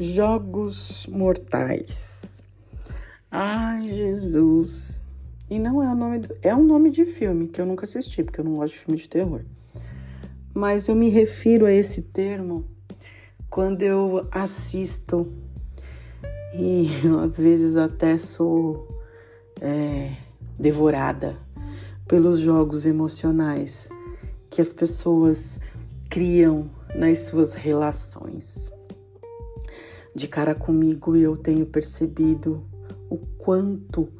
Jogos Mortais. Ai, Jesus. E não é o nome... É um nome de filme que eu nunca assisti, porque eu não gosto de filme de terror. Mas eu me refiro a esse termo quando eu assisto e às vezes até sou devorada pelos jogos emocionais que as pessoas criam nas suas relações. De cara comigo, eu tenho percebido o quanto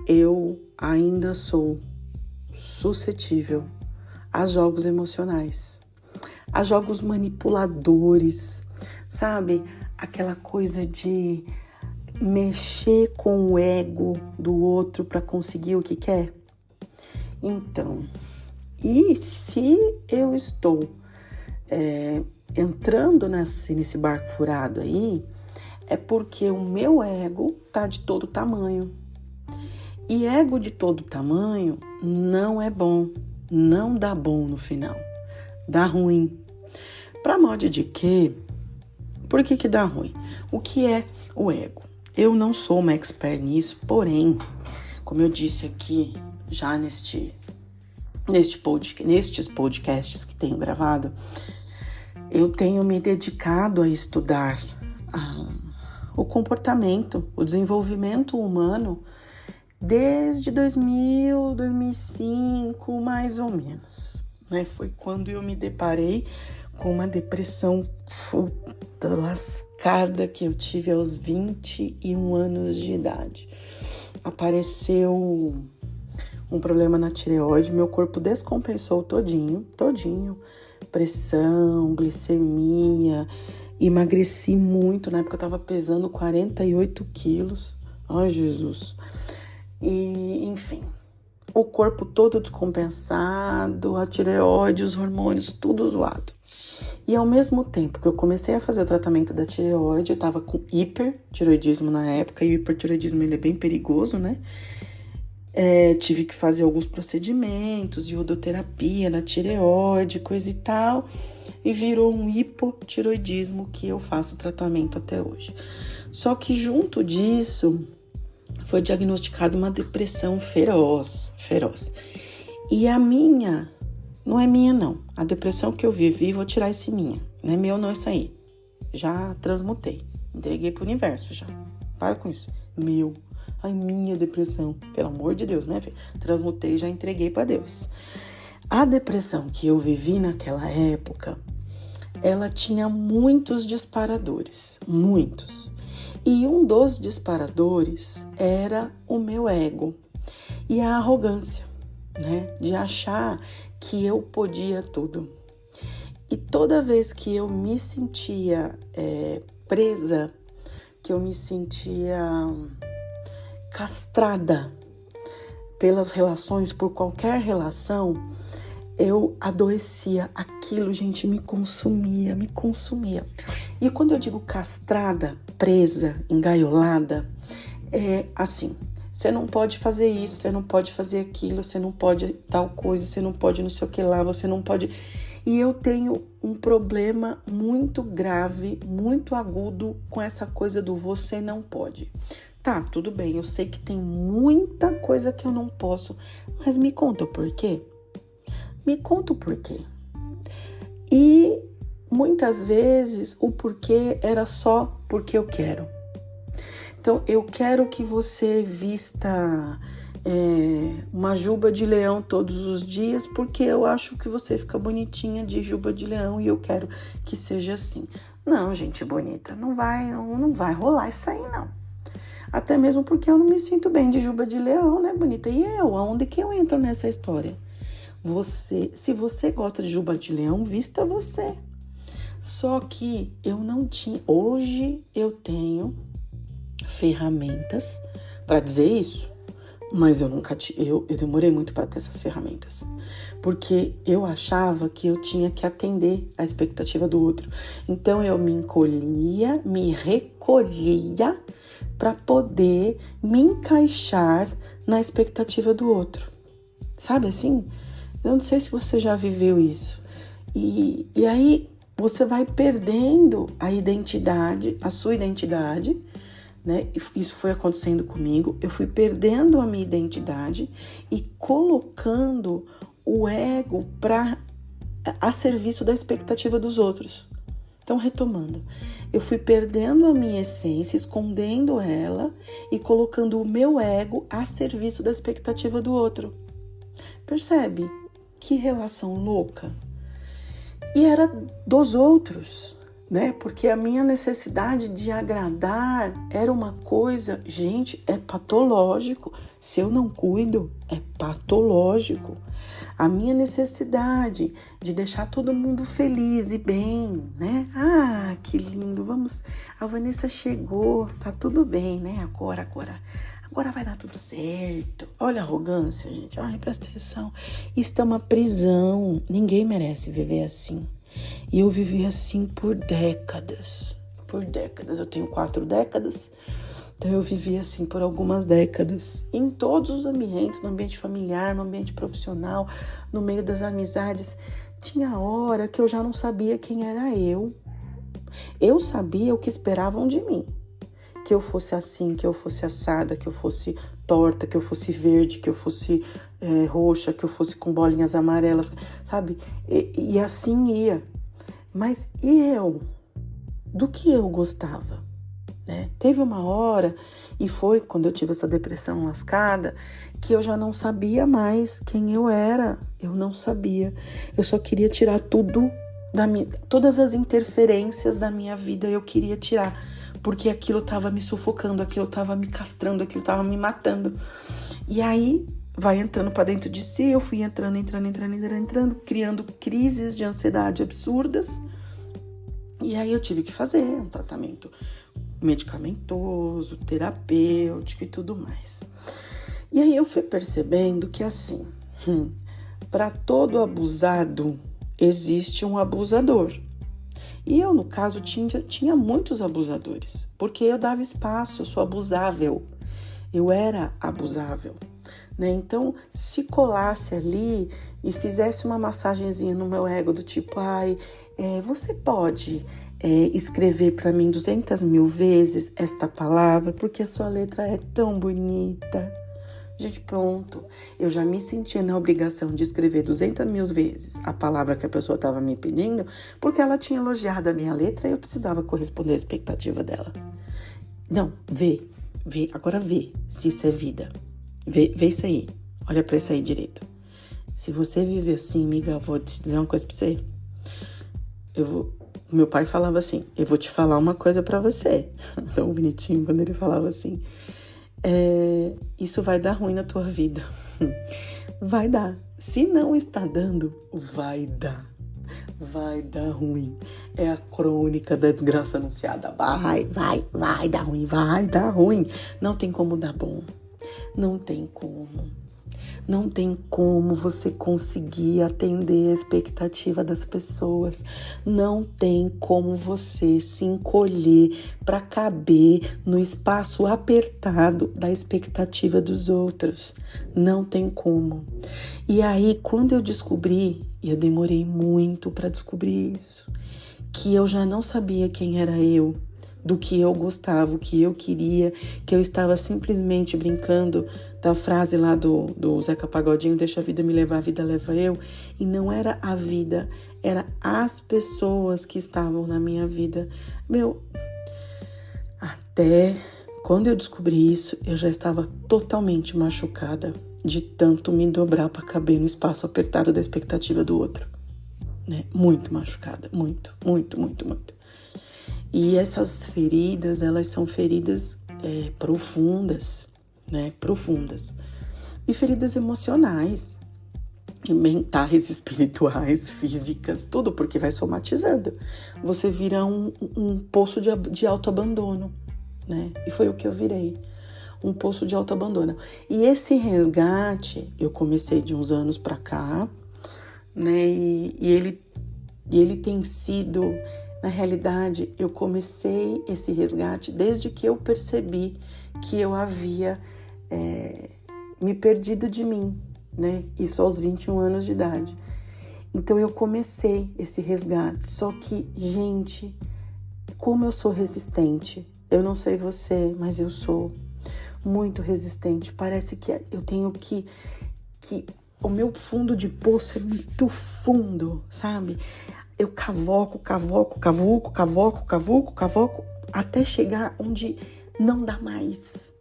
eu ainda sou suscetível a jogos emocionais, a jogos manipuladores, sabe? Aquela coisa de mexer com o ego do outro para conseguir o que quer. Então, e se eu estou entrando nesse barco furado aí, é porque o meu ego tá de todo tamanho. E ego de todo tamanho não é bom, não dá bom no final, dá ruim. Pra modo de quê? Por que dá ruim? O que é o ego? Eu não sou uma expert nisso, porém, como eu disse aqui já nestes podcasts que tenho gravado, eu tenho me dedicado a estudar o comportamento, o desenvolvimento humano desde 2000, 2005, mais ou menos. Né? Foi quando eu me deparei com uma depressão lascada que eu tive aos 21 anos de idade. Apareceu um problema na tireoide, meu corpo descompensou todinho, pressão, glicemia, emagreci muito, na época eu tava pesando 48 quilos, ai Jesus, e enfim, o corpo todo descompensado, a tireoide, os hormônios, tudo zoado. E ao mesmo tempo que eu comecei a fazer o tratamento da tireoide, eu tava com hipertireoidismo na época, e o hipertireoidismo ele é bem perigoso, né? Tive que fazer alguns procedimentos, iodoterapia na tireoide, coisa e tal, e virou um hipotireoidismo que eu faço tratamento até hoje. Só que junto disso, foi diagnosticada uma depressão feroz. E a minha, não é minha não, a depressão que eu vivi, vou tirar esse minha, não é meu não isso aí, já transmutei, entreguei pro universo já, para com isso, meu. Ai, minha depressão, pelo amor de Deus, minha filha, transmutei, já entreguei para Deus. A depressão que eu vivi naquela época, ela tinha muitos disparadores, muitos. E um dos disparadores era o meu ego e a arrogância, né, de achar que eu podia tudo. E toda vez que eu me sentia presa, que eu me sentia castrada pelas relações, por qualquer relação, eu adoecia. Aquilo, gente, me consumia. E quando eu digo castrada, presa, engaiolada, é assim, você não pode fazer isso, você não pode fazer aquilo, você não pode tal coisa, você não pode não sei o que lá, você não pode... E eu tenho um problema muito grave, muito agudo com essa coisa do você não pode. Tá, tudo bem, eu sei que tem muita coisa que eu não posso, mas me conta o porquê. Me conta o porquê. E muitas vezes o porquê era só porque eu quero. Então, eu quero que você vista uma juba de leão todos os dias, porque eu acho que você fica bonitinha de juba de leão e eu quero que seja assim. Não, gente bonita, não vai rolar isso aí, não. Até mesmo porque eu não me sinto bem de juba de leão, né, bonita? E eu, aonde que eu entro nessa história? Se você gosta de juba de leão, vista você. Só que eu não tinha... Hoje eu tenho ferramentas para dizer isso, mas eu nunca eu demorei muito para ter essas ferramentas. Porque eu achava que eu tinha que atender a expectativa do outro. Então eu me encolhia, me recolhia para poder me encaixar na expectativa do outro. Sabe assim? Eu não sei se você já viveu isso. E aí você vai perdendo a identidade, a sua identidade, né? Isso foi acontecendo comigo. Eu fui perdendo a minha identidade e colocando o ego a serviço da expectativa dos outros. Então, retomando, eu fui perdendo a minha essência, escondendo ela e colocando o meu ego a serviço da expectativa do outro. Percebe? Que relação louca. E era dos outros, né? Porque a minha necessidade de agradar era uma coisa, gente, é patológico. Se eu não cuido, é patológico. A minha necessidade de deixar todo mundo feliz e bem, né? Ah, que lindo, vamos, a Vanessa chegou, tá tudo bem, né? Agora vai dar tudo certo. Olha a arrogância, gente. Ai, presta atenção. Isso é uma prisão. Ninguém merece viver assim. E eu vivi assim por décadas. Por décadas. Eu tenho 4 décadas. Então eu vivi assim por algumas décadas. Em todos os ambientes. No ambiente familiar, no ambiente profissional, no meio das amizades. Tinha hora que eu já não sabia quem era eu. Eu sabia o que esperavam de mim. Que eu fosse assim, que eu fosse assada, que eu fosse torta, que eu fosse verde, que eu fosse roxa, que eu fosse com bolinhas amarelas, sabe? E assim ia. Mas e eu? Do que eu gostava? Né? Teve uma hora, e foi quando eu tive essa depressão lascada, que eu já não sabia mais quem eu era. Eu não sabia. Eu só queria tirar tudo todas as interferências da minha vida eu queria tirar. Porque aquilo estava me sufocando, aquilo estava me castrando, aquilo estava me matando. E aí, vai entrando para dentro de si, eu fui entrando, criando crises de ansiedade absurdas. E aí eu tive que fazer um tratamento medicamentoso, terapêutico e tudo mais. E aí eu fui percebendo que assim, para todo abusado, existe um abusador. E eu, no caso, tinha muitos abusadores, porque eu dava espaço, eu sou abusável, eu era abusável, né? Então, se colasse ali e fizesse uma massagenzinha no meu ego do tipo, você pode escrever para mim 200.000 vezes esta palavra, porque a sua letra é tão bonita. Gente, pronto, eu já me sentia na obrigação de escrever 200.000 vezes a palavra que a pessoa estava me pedindo, porque ela tinha elogiado a minha letra e eu precisava corresponder à expectativa dela. Não, vê, agora vê se isso é vida. Vê isso aí, olha pra isso aí direito. Se você viver assim, amiga, eu vou te dizer uma coisa pra você. Meu pai falava assim, eu vou te falar uma coisa pra você. Tão bonitinho quando ele falava assim. Isso vai dar ruim na tua vida. Vai dar. Se não está dando, vai dar. Vai dar ruim. É a crônica da desgraça anunciada. Vai dar ruim, vai dar ruim. Não tem como dar bom. Não tem como. Não tem como você conseguir atender a expectativa das pessoas. Não tem como você se encolher para caber no espaço apertado da expectativa dos outros. Não tem como. E aí, quando eu descobri, e eu demorei muito para descobrir isso, que eu já não sabia quem era eu, do que eu gostava, o que eu queria, que eu estava simplesmente brincando da frase lá do Zeca Pagodinho, deixa a vida me levar, a vida leva eu, e não era a vida, era as pessoas que estavam na minha vida. Até quando eu descobri isso, eu já estava totalmente machucada de tanto me dobrar para caber no espaço apertado da expectativa do outro, né? Muito machucada, muito. E essas feridas, elas são feridas profundas, né? Profundas. E feridas emocionais, mentais, espirituais, físicas, tudo, porque vai somatizando. Você vira um poço de autoabandono, né? E foi o que eu virei. Um poço de autoabandono. E esse resgate, eu comecei de uns anos pra cá, né? E ele tem sido... Na realidade, eu comecei esse resgate desde que eu percebi que eu havia me perdido de mim, né? Isso aos 21 anos de idade. Então eu comecei esse resgate. Só que, gente, como eu sou resistente, eu não sei você, mas eu sou muito resistente. Parece que eu tenho que o meu fundo de poço é muito fundo, sabe? Eu cavoco, até chegar onde não dá mais.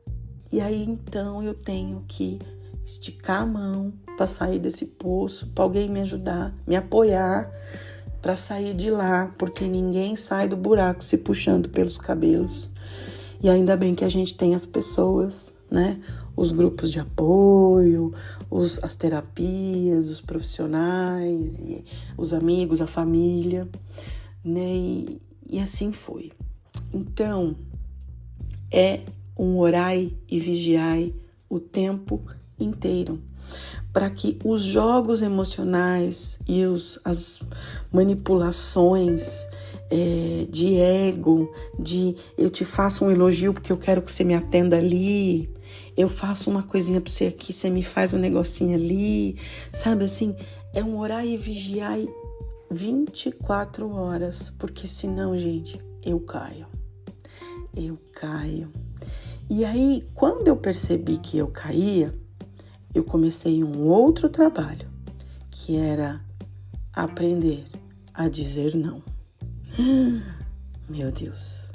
E aí, então, eu tenho que esticar a mão para sair desse poço, para alguém me ajudar, me apoiar para sair de lá, porque ninguém sai do buraco se puxando pelos cabelos. E ainda bem que a gente tem as pessoas, né? Os grupos de apoio, as terapias, os profissionais, e os amigos, a família, né? E assim foi. Então, é um orai e vigiai o tempo inteiro, para que os jogos emocionais e as manipulações de ego, de eu te faço um elogio porque eu quero que você me atenda ali, eu faço uma coisinha pra você aqui, você me faz um negocinho ali, sabe assim? É um orar e vigiar 24 horas, porque senão, gente, eu caio. E aí, quando eu percebi que eu caía, eu comecei um outro trabalho, que era aprender a dizer não. Meu Deus,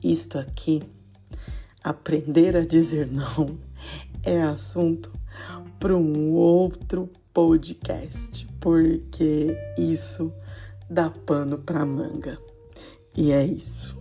isto aqui, aprender a dizer não, é assunto para um outro podcast, porque isso dá pano para manga. E é isso.